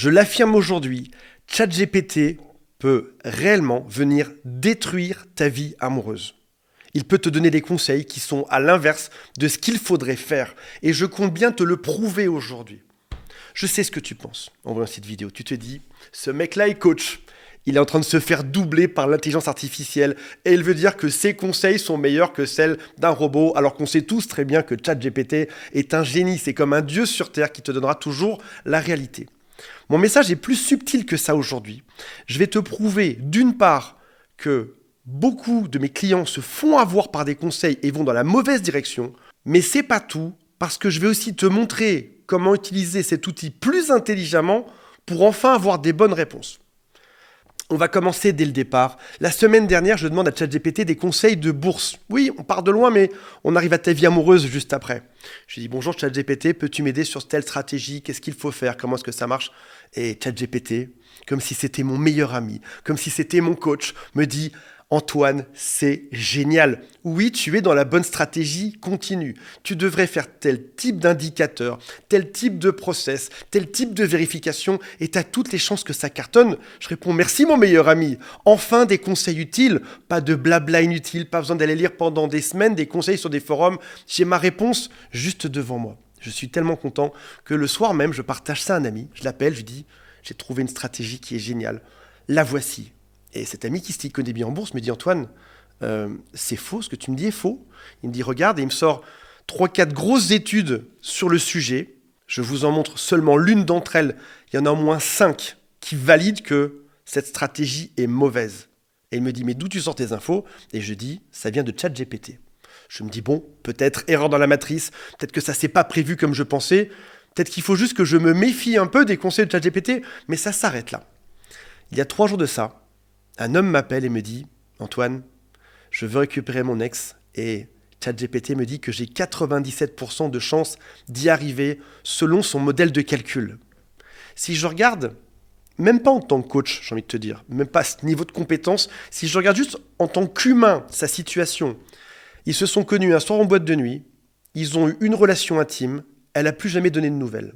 Je l'affirme aujourd'hui, ChatGPT peut réellement venir détruire ta vie amoureuse. Il peut te donner des conseils qui sont à l'inverse de ce qu'il faudrait faire. Et je compte bien te le prouver aujourd'hui. Je sais ce que tu penses en voyant cette vidéo. Tu te dis, ce mec-là est coach. Il est en train de se faire doubler par l'intelligence artificielle et il veut dire que ses conseils sont meilleurs que celles d'un robot, alors qu'on sait tous très bien que ChatGPT est un génie. C'est comme un dieu sur Terre qui te donnera toujours la réalité. Mon message est plus subtil que ça aujourd'hui. Je vais te prouver d'une part que beaucoup de mes clients se font avoir par des conseils et vont dans la mauvaise direction, mais c'est pas tout parce que je vais aussi te montrer comment utiliser cet outil plus intelligemment pour enfin avoir des bonnes réponses. On va commencer dès le départ. La semaine dernière, je demande à ChatGPT des conseils de bourse. Oui, on part de loin, mais on arrive à ta vie amoureuse juste après. Je dis bonjour ChatGPT, peux-tu m'aider sur telle stratégie? Qu'est-ce qu'il faut faire? Comment est-ce que ça marche? Et ChatGPT, comme si c'était mon meilleur ami, comme si c'était mon coach, me dit Antoine, c'est génial. Oui, tu es dans la bonne stratégie, continue. Tu devrais faire tel type d'indicateur, tel type de process, tel type de vérification et tu as toutes les chances que ça cartonne. Je réponds merci mon meilleur ami. Enfin des conseils utiles, pas de blabla inutile, pas besoin d'aller lire pendant des semaines des conseils sur des forums. J'ai ma réponse juste devant moi. Je suis tellement content que le soir même, je partage ça à un ami. Je l'appelle, je lui dis j'ai trouvé une stratégie qui est géniale. La voici. Et cet ami qui s'y connaît bien en bourse me dit Antoine, c'est faux, ce que tu me dis est faux. Il me dit regarde, et il me sort 3-4 grosses études sur le sujet. Je vous en montre seulement l'une d'entre elles. Il y en a au moins 5 qui valident que cette stratégie est mauvaise. Et il me dit mais d'où tu sors tes infos? Et je dis ça vient de ChatGPT. Je me dis bon, peut-être erreur dans la matrice, peut-être que ça s'est pas prévu comme je pensais, peut-être qu'il faut juste que je me méfie un peu des conseils de ChatGPT, mais ça s'arrête là. Il y a 3 jours de ça, un homme m'appelle et me dit « Antoine, je veux récupérer mon ex et ChatGPT me dit que j'ai 97% de chances d'y arriver selon son modèle de calcul. » Si je regarde, même pas en tant que coach, j'ai envie de te dire, même pas à ce niveau de compétence, si je regarde juste en tant qu'humain sa situation, ils se sont connus un soir en boîte de nuit, ils ont eu une relation intime, elle n'a plus jamais donné de nouvelles.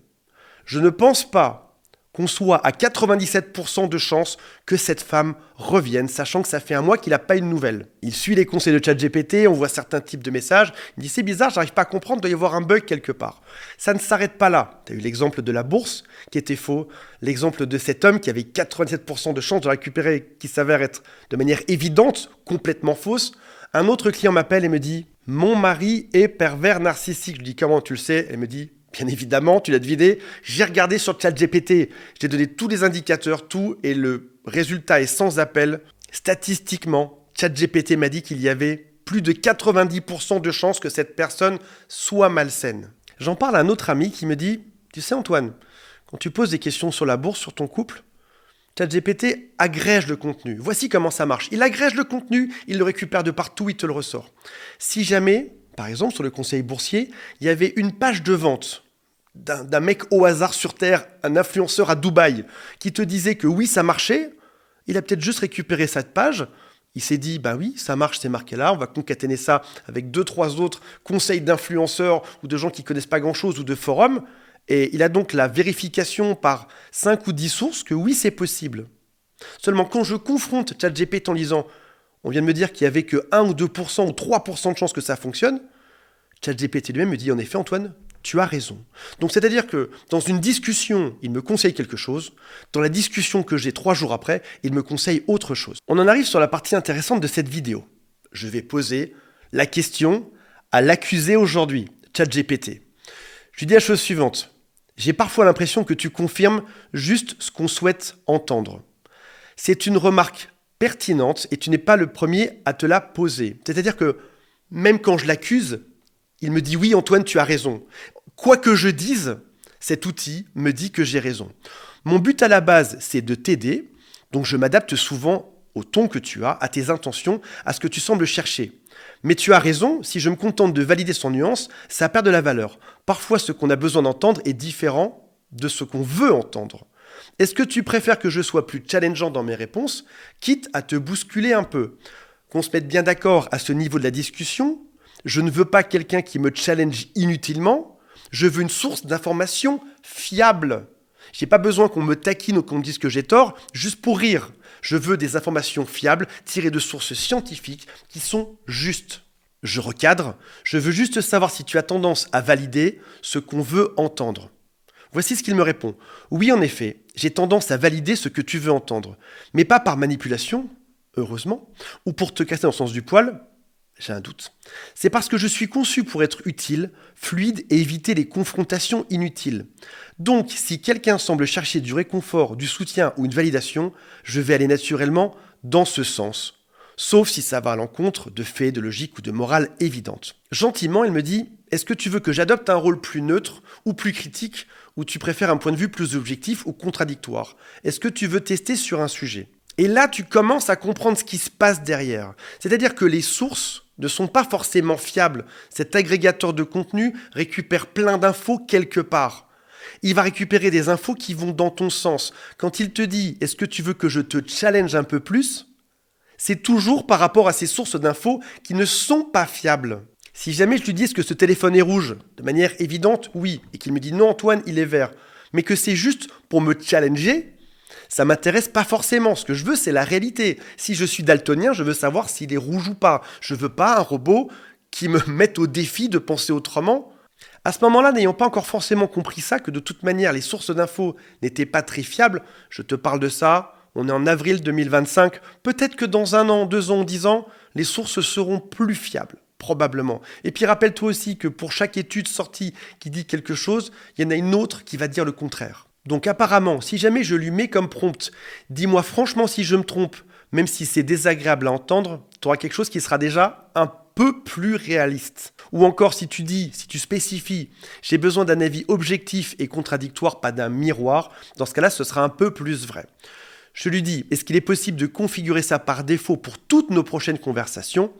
Je ne pense pas qu'on soit à 97% de chances que cette femme revienne, sachant que ça fait un mois qu'il n'a pas eu de nouvelles. Il suit les conseils de ChatGPT, on voit certains types de messages, il dit c'est bizarre, j'arrive pas à comprendre, il doit y avoir un bug quelque part. Ça ne s'arrête pas là. Tu as eu l'exemple de la bourse qui était faux, l'exemple de cet homme qui avait 97% de chances de récupérer, qui s'avère être de manière évidente, complètement fausse. Un autre client m'appelle et me dit « Mon mari est pervers narcissique ». Je lui dis « Comment tu le sais ?» Elle me dit « Bien évidemment, tu l'as deviné, j'ai regardé sur ChatGPT, j'ai donné tous les indicateurs, tout, et le résultat est sans appel. Statistiquement, ChatGPT m'a dit qu'il y avait plus de 90% de chances que cette personne soit malsaine. » J'en parle à un autre ami qui me dit « Tu sais Antoine, quand tu poses des questions sur la bourse, sur ton couple, ChatGPT agrège le contenu. Voici comment ça marche. Il agrège le contenu, il le récupère de partout, il te le ressort. Si jamais, par exemple, sur le conseil boursier, il y avait une page de vente d'un mec au hasard sur Terre, un influenceur à Dubaï, qui te disait que oui, ça marchait, il a peut-être juste récupéré cette page, il s'est dit, bah oui, ça marche, c'est marqué là, on va concaténer ça avec 2-3 autres conseils d'influenceurs ou de gens qui connaissent pas grand-chose ou de forums, et il a donc la vérification par 5 ou 10 sources que oui, c'est possible. Seulement, quand je confronte ChatGPT en lisant « On vient de me dire qu'il n'y avait que 1 ou 2% ou 3% de chances que ça fonctionne », ChatGPT lui-même me dit « En effet, Antoine, tu as raison. » Donc, c'est-à-dire que dans une discussion, il me conseille quelque chose. Dans la discussion que j'ai 3 jours après, il me conseille autre chose. On en arrive sur la partie intéressante de cette vidéo. Je vais poser la question à l'accusé aujourd'hui, ChatGPT. Je lui dis la chose suivante. J'ai parfois l'impression que tu confirmes juste ce qu'on souhaite entendre. C'est une remarque pertinente et tu n'es pas le premier à te la poser. C'est-à-dire que même quand je l'accuse, il me dit « Oui, Antoine, tu as raison. » Quoi que je dise, cet outil me dit que j'ai raison. Mon but à la base, c'est de t'aider. Donc, je m'adapte souvent au ton que tu as, à tes intentions, à ce que tu sembles chercher. Mais tu as raison, si je me contente de valider son nuance, ça perd de la valeur. Parfois, ce qu'on a besoin d'entendre est différent de ce qu'on veut entendre. Est-ce que tu préfères que je sois plus challengeant dans mes réponses, quitte à te bousculer un peu? Qu'on se mette bien d'accord à ce niveau de la discussion. Je ne veux pas quelqu'un qui me challenge inutilement. Je veux une source d'information fiable. J'ai pas besoin qu'on me taquine ou qu'on me dise que j'ai tort, juste pour rire. Je veux des informations fiables, tirées de sources scientifiques, qui sont justes. Je recadre, je veux juste savoir si tu as tendance à valider ce qu'on veut entendre. Voici ce qu'il me répond. Oui, en effet, j'ai tendance à valider ce que tu veux entendre, mais pas par manipulation, heureusement, ou pour te casser dans le sens du poil, j'ai un doute. C'est parce que je suis conçu pour être utile, fluide et éviter les confrontations inutiles. Donc, si quelqu'un semble chercher du réconfort, du soutien ou une validation, je vais aller naturellement dans ce sens. Sauf si ça va à l'encontre de faits, de logique ou de morale évidente. Gentiment, elle me dit « Est-ce que tu veux que j'adopte un rôle plus neutre ou plus critique ou tu préfères un point de vue plus objectif ou contradictoire? Est-ce que tu veux tester sur un sujet ?» Et là, tu commences à comprendre ce qui se passe derrière. C'est-à-dire que les sources ne sont pas forcément fiables. Cet agrégateur de contenu récupère plein d'infos quelque part. Il va récupérer des infos qui vont dans ton sens. Quand il te dit « Est-ce que tu veux que je te challenge un peu plus ?» c'est toujours par rapport à ces sources d'infos qui ne sont pas fiables. Si jamais je lui dis est-ce que ce téléphone est rouge, de manière évidente, oui, et qu'il me dit non Antoine, il est vert, mais que c'est juste pour me challenger, ça m'intéresse pas forcément. Ce que je veux, c'est la réalité. Si je suis daltonien, je veux savoir s'il est rouge ou pas. Je veux pas un robot qui me mette au défi de penser autrement. À ce moment-là, n'ayant pas encore forcément compris ça, que de toute manière, les sources d'infos n'étaient pas très fiables, je te parle de ça, on est en avril 2025, peut-être que dans 1 an, 2 ans, 10 ans, les sources seront plus fiables, probablement. Et puis rappelle-toi aussi que pour chaque étude sortie qui dit quelque chose, il y en a une autre qui va dire le contraire. Donc apparemment, si jamais je lui mets comme prompt, dis-moi franchement si je me trompe, même si c'est désagréable à entendre, tu auras quelque chose qui sera déjà un peu plus réaliste. Ou encore si tu spécifies, j'ai besoin d'un avis objectif et contradictoire, pas d'un miroir, dans ce cas-là, ce sera un peu plus vrai. Je lui dis, est-ce qu'il est possible de configurer ça par défaut pour toutes nos prochaines conversations?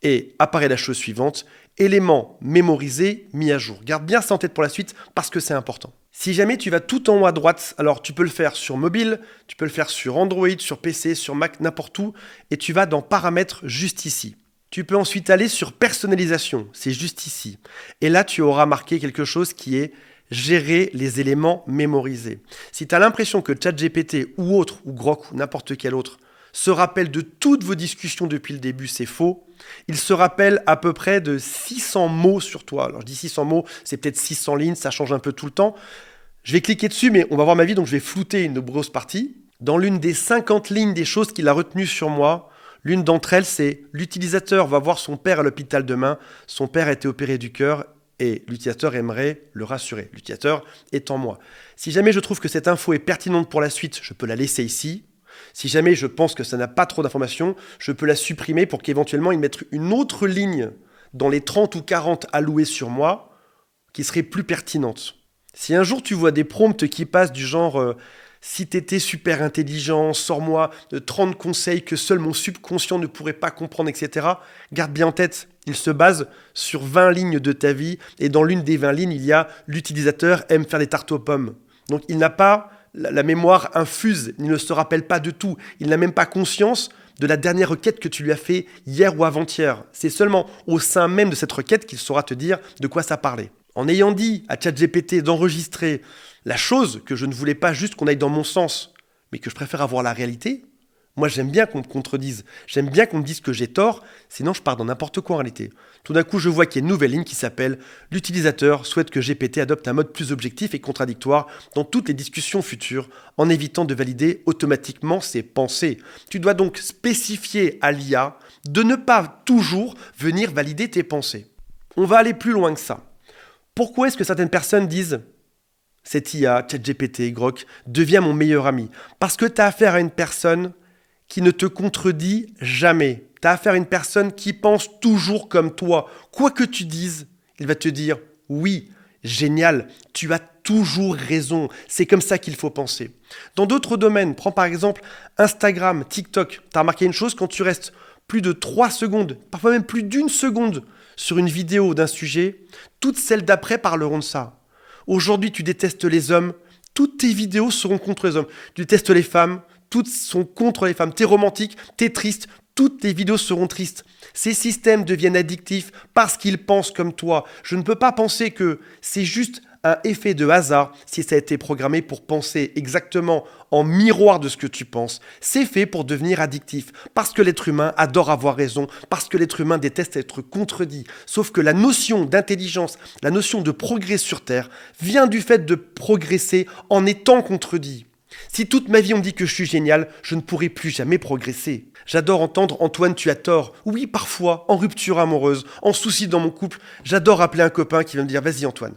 Et apparaît la chose suivante, éléments mémorisés, mis à jour. Garde bien ça en tête pour la suite parce que c'est important. Si jamais tu vas tout en haut à droite, alors tu peux le faire sur mobile, tu peux le faire sur Android, sur PC, sur Mac, n'importe où, et tu vas dans paramètres juste ici. Tu peux ensuite aller sur personnalisation, c'est juste ici. Et là, tu auras marqué quelque chose qui est gérer les éléments mémorisés. Si tu as l'impression que ChatGPT ou autre, ou Grok ou n'importe quel autre, se rappelle de toutes vos discussions depuis le début, c'est faux. Il se rappelle à peu près de 600 mots sur toi. Alors je dis 600 mots, c'est peut-être 600 lignes, ça change un peu tout le temps. Je vais cliquer dessus, mais on va voir ma vie, donc je vais flouter une grosse partie. Dans l'une des 50 lignes des choses qu'il a retenues sur moi, l'une d'entre elles, c'est l'utilisateur va voir son père à l'hôpital demain, son père a été opéré du cœur, et l'utilisateur aimerait le rassurer. L'utilisateur étant moi. Si jamais je trouve que cette info est pertinente pour la suite, je peux la laisser ici. Si jamais je pense que ça n'a pas trop d'informations, je peux la supprimer pour qu'éventuellement il mette une autre ligne dans les 30 ou 40 alloués sur moi qui serait plus pertinente. Si un jour tu vois des prompts qui passent du genre si t'étais super intelligent, sors-moi 30 conseils que seul mon subconscient ne pourrait pas comprendre, etc. Garde bien en tête, il se base sur 20 lignes de ta vie et dans l'une des 20 lignes, il y a l'utilisateur aime faire des tartes aux pommes. Donc il n'a pas la mémoire infuse, il ne se rappelle pas de tout, il n'a même pas conscience de la dernière requête que tu lui as fait hier ou avant-hier. C'est seulement au sein même de cette requête qu'il saura te dire de quoi ça parlait. En ayant dit à ChatGPT d'enregistrer la chose que je ne voulais pas juste qu'on aille dans mon sens, mais que je préfère avoir la réalité, moi j'aime bien qu'on me contredise, j'aime bien qu'on me dise que j'ai tort, sinon je pars dans n'importe quoi en réalité. Tout d'un coup je vois qu'il y a une nouvelle ligne qui s'appelle « L'utilisateur souhaite que GPT adopte un mode plus objectif et contradictoire dans toutes les discussions futures en évitant de valider automatiquement ses pensées. » Tu dois donc spécifier à l'IA de ne pas toujours venir valider tes pensées. On va aller plus loin que ça. Pourquoi est-ce que certaines personnes disent « Cette IA, ChatGPT, Grok, devient mon meilleur ami ?» Parce que tu as affaire à une personne qui ne te contredit jamais. Tu as affaire à une personne qui pense toujours comme toi. Quoi que tu dises, il va te dire « Oui, génial, tu as toujours raison. C'est comme ça qu'il faut penser. » Dans d'autres domaines, prends par exemple Instagram, TikTok. Tu as remarqué une chose, quand tu restes plus de 3 secondes, parfois même plus d'1 seconde sur une vidéo d'un sujet, toutes celles d'après parleront de ça. Aujourd'hui, tu détestes les hommes, toutes tes vidéos seront contre les hommes. Tu détestes les femmes, toutes sont contre les femmes. T'es romantique, t'es triste, toutes tes vidéos seront tristes. Ces systèmes deviennent addictifs parce qu'ils pensent comme toi. Je ne peux pas penser que c'est juste un effet de hasard si ça a été programmé pour penser exactement en miroir de ce que tu penses. C'est fait pour devenir addictif, parce que l'être humain adore avoir raison, parce que l'être humain déteste être contredit. Sauf que la notion d'intelligence, la notion de progrès sur Terre, vient du fait de progresser en étant contredit. Si toute ma vie on me dit que je suis génial, je ne pourrai plus jamais progresser. J'adore entendre Antoine, tu as tort. Oui, parfois, en rupture amoureuse, en souci dans mon couple, j'adore appeler un copain qui va me dire vas-y Antoine.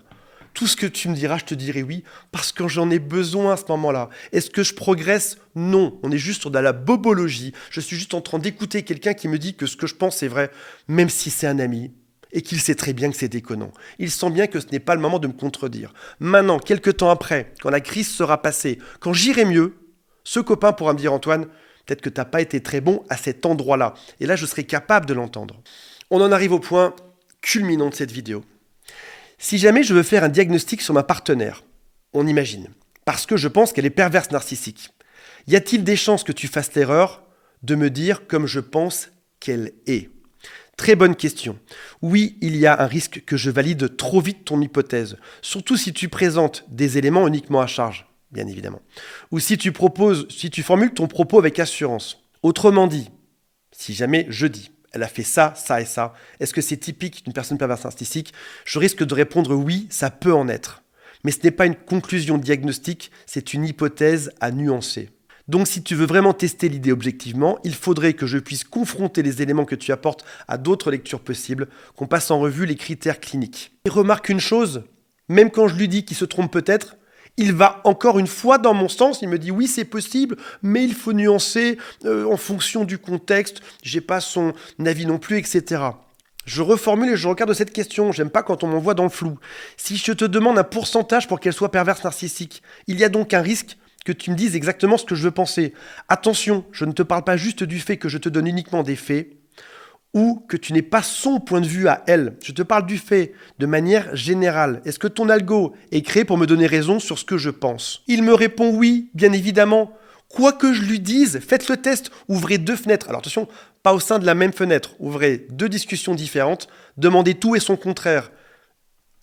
Tout ce que tu me diras, je te dirai oui, parce que j'en ai besoin à ce moment-là. Est-ce que je progresse? Non. On est juste sur de la bobologie. Je suis juste en train d'écouter quelqu'un qui me dit que ce que je pense est vrai, même si c'est un ami, et qu'il sait très bien que c'est déconnant. Il sent bien que ce n'est pas le moment de me contredire. Maintenant, quelques temps après, quand la crise sera passée, quand j'irai mieux, ce copain pourra me dire Antoine, peut-être que tu n'as pas été très bon à cet endroit-là. Et là, je serai capable de l'entendre. On en arrive au point culminant de cette vidéo. Si jamais je veux faire un diagnostic sur ma partenaire, on imagine, parce que je pense qu'elle est perverse narcissique, y a-t-il des chances que tu fasses l'erreur de me dire comme je pense qu'elle est? Très bonne question. Oui, il y a un risque que je valide trop vite ton hypothèse, surtout si tu présentes des éléments uniquement à charge, bien évidemment, ou si tu formules ton propos avec assurance. Autrement dit, si jamais je dis elle a fait ça, ça et ça. Est-ce que c'est typique d'une personne perverse narcissique? Je risque de répondre oui, ça peut en être. Mais ce n'est pas une conclusion diagnostique, c'est une hypothèse à nuancer. Donc si tu veux vraiment tester l'idée objectivement, il faudrait que je puisse confronter les éléments que tu apportes à d'autres lectures possibles, qu'on passe en revue les critères cliniques. Et remarque une chose, même quand je lui dis qu'il se trompe peut-être, il va encore une fois dans mon sens, il me dit oui c'est possible, mais il faut nuancer en fonction du contexte, j'ai pas son avis non plus, etc. Je reformule et je regarde cette question, j'aime pas quand on m'envoie dans le flou. Si je te demande un pourcentage pour qu'elle soit perverse narcissique, il y a donc un risque que tu me dises exactement ce que je veux penser. Attention, je ne te parle pas juste du fait que je te donne uniquement des faits, ou que tu n'aies pas son point de vue à elle. Je te parle du fait, de manière générale. Est-ce que ton algo est créé pour me donner raison sur ce que je pense? Il me répond oui, bien évidemment. Quoi que je lui dise, faites le test, ouvrez 2 fenêtres. Alors attention, pas au sein de la même fenêtre. Ouvrez 2 discussions différentes, demandez tout et son contraire.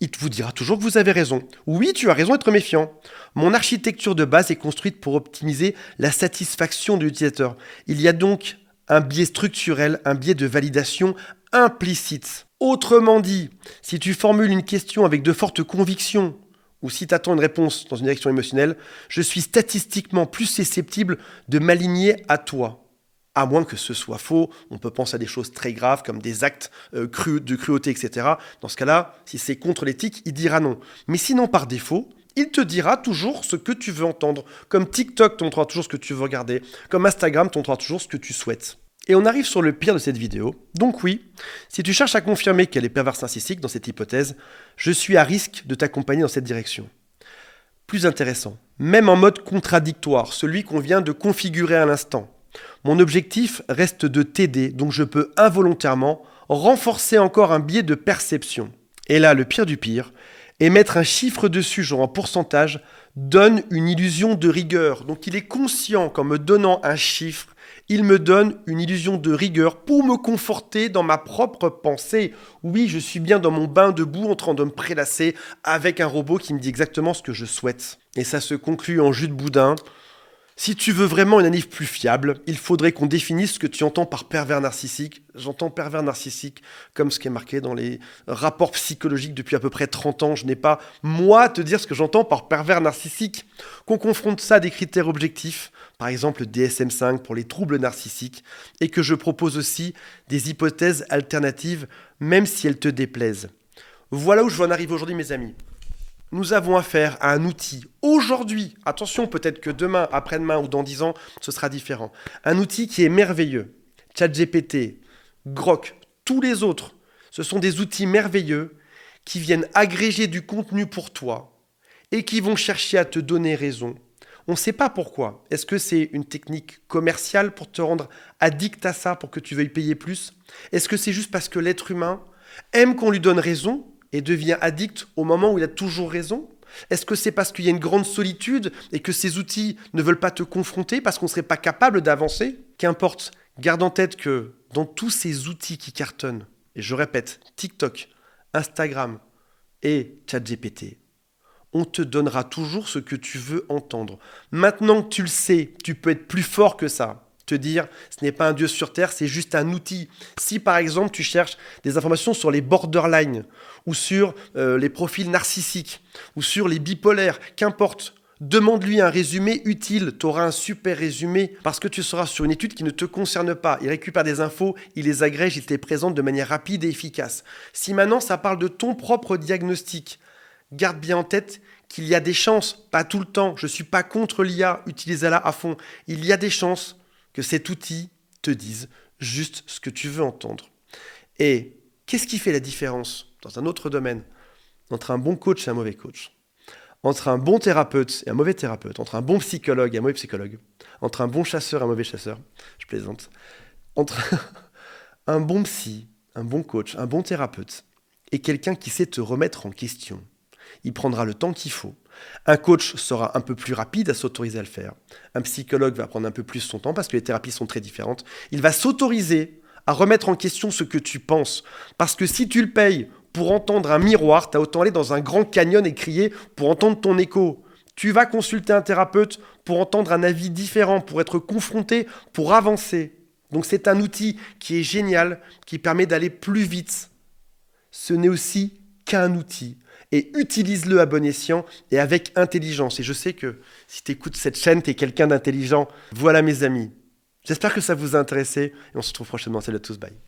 Il vous dira toujours que vous avez raison. Oui, tu as raison d'être méfiant. Mon architecture de base est construite pour optimiser la satisfaction de l'utilisateur. Il y a donc un biais structurel, un biais de validation implicite. Autrement dit, si tu formules une question avec de fortes convictions, ou si tu attends une réponse dans une direction émotionnelle, je suis statistiquement plus susceptible de m'aligner à toi. À moins que ce soit faux, on peut penser à des choses très graves comme des actes de cruauté, etc. Dans ce cas-là, si c'est contre l'éthique, il dira non. Mais sinon, par défaut, il te dira toujours ce que tu veux entendre. Comme TikTok te montrera toujours ce que tu veux regarder. Comme Instagram te montrera toujours ce que tu souhaites. Et on arrive sur le pire de cette vidéo. Donc oui, si tu cherches à confirmer qu'elle est perverse narcissique dans cette hypothèse, je suis à risque de t'accompagner dans cette direction. Plus intéressant, même en mode contradictoire, celui qu'on vient de configurer à l'instant. Mon objectif reste de t'aider, donc je peux involontairement renforcer encore un biais de perception. Et là, le pire du pire, et mettre un chiffre dessus, genre en pourcentage, donne une illusion de rigueur. Donc il est conscient qu'en me donnant un chiffre, il me donne une illusion de rigueur pour me conforter dans ma propre pensée. Oui, je suis bien dans mon bain de boue en train de me prélasser avec un robot qui me dit exactement ce que je souhaite. Et ça se conclut en jus de boudin. Si tu veux vraiment une analyse plus fiable, il faudrait qu'on définisse ce que tu entends par pervers narcissique. J'entends pervers narcissique comme ce qui est marqué dans les rapports psychologiques depuis à peu près 30 ans. Je n'ai pas, moi, à te dire ce que j'entends par pervers narcissique. Qu'on confronte ça à des critères objectifs, par exemple le DSM-5 pour les troubles narcissiques, et que je propose aussi des hypothèses alternatives, même si elles te déplaisent. Voilà où je veux en arriver aujourd'hui, mes amis. Nous avons affaire à un outil aujourd'hui, attention, peut-être que demain, après-demain ou dans 10 ans, ce sera différent. Un outil qui est merveilleux. ChatGPT, Grok, tous les autres, ce sont des outils merveilleux qui viennent agréger du contenu pour toi et qui vont chercher à te donner raison. On ne sait pas pourquoi. Est-ce que c'est une technique commerciale pour te rendre addict à ça, pour que tu veuilles payer plus? Est-ce que c'est juste parce que l'être humain aime qu'on lui donne raison et devient addict au moment où il a toujours raison? Est-ce que c'est parce qu'il y a une grande solitude et que ces outils ne veulent pas te confronter parce qu'on ne serait pas capable d'avancer? Qu'importe, garde en tête que dans tous ces outils qui cartonnent, et je répète, TikTok, Instagram et ChatGPT, On te donnera toujours ce que tu veux entendre. Maintenant que tu le sais, tu peux être plus fort que ça. Te dire, ce n'est pas un Dieu sur terre, c'est juste un outil. Si par exemple tu cherches des informations sur les borderline, ou sur les profils narcissiques, ou sur les bipolaires, qu'importe, demande-lui un résumé utile, tu auras un super résumé, parce que tu seras sur une étude qui ne te concerne pas. Il récupère des infos, il les agrège, il te les présente de manière rapide et efficace. Si maintenant ça parle de ton propre diagnostic, garde bien en tête qu'il y a des chances, pas tout le temps, je ne suis pas contre l'IA, utilisez-la à fond, il y a des chances que cet outil te dise juste ce que tu veux entendre. Et qu'est-ce qui fait la différence dans un autre domaine entre un bon coach et un mauvais coach, entre un bon thérapeute et un mauvais thérapeute, entre un bon psychologue et un mauvais psychologue, entre un bon chasseur et un mauvais chasseur, je plaisante, entre un bon psy, un bon coach, un bon thérapeute et quelqu'un qui sait te remettre en question? Il prendra le temps qu'il faut. Un coach sera un peu plus rapide à s'autoriser à le faire. Un psychologue va prendre un peu plus son temps parce que les thérapies sont très différentes. Il va s'autoriser à remettre en question ce que tu penses. Parce que si tu le payes pour entendre un miroir, t'as autant aller dans un grand canyon et crier pour entendre ton écho. Tu vas consulter un thérapeute pour entendre un avis différent, pour être confronté, pour avancer. Donc c'est un outil qui est génial, qui permet d'aller plus vite. Ce n'est aussi qu'un outil. Et utilise-le à bon escient et avec intelligence. Et je sais que si tu écoutes cette chaîne, tu es quelqu'un d'intelligent. Voilà mes amis. J'espère que ça vous a intéressé et on se retrouve prochainement. Salut à tous, bye.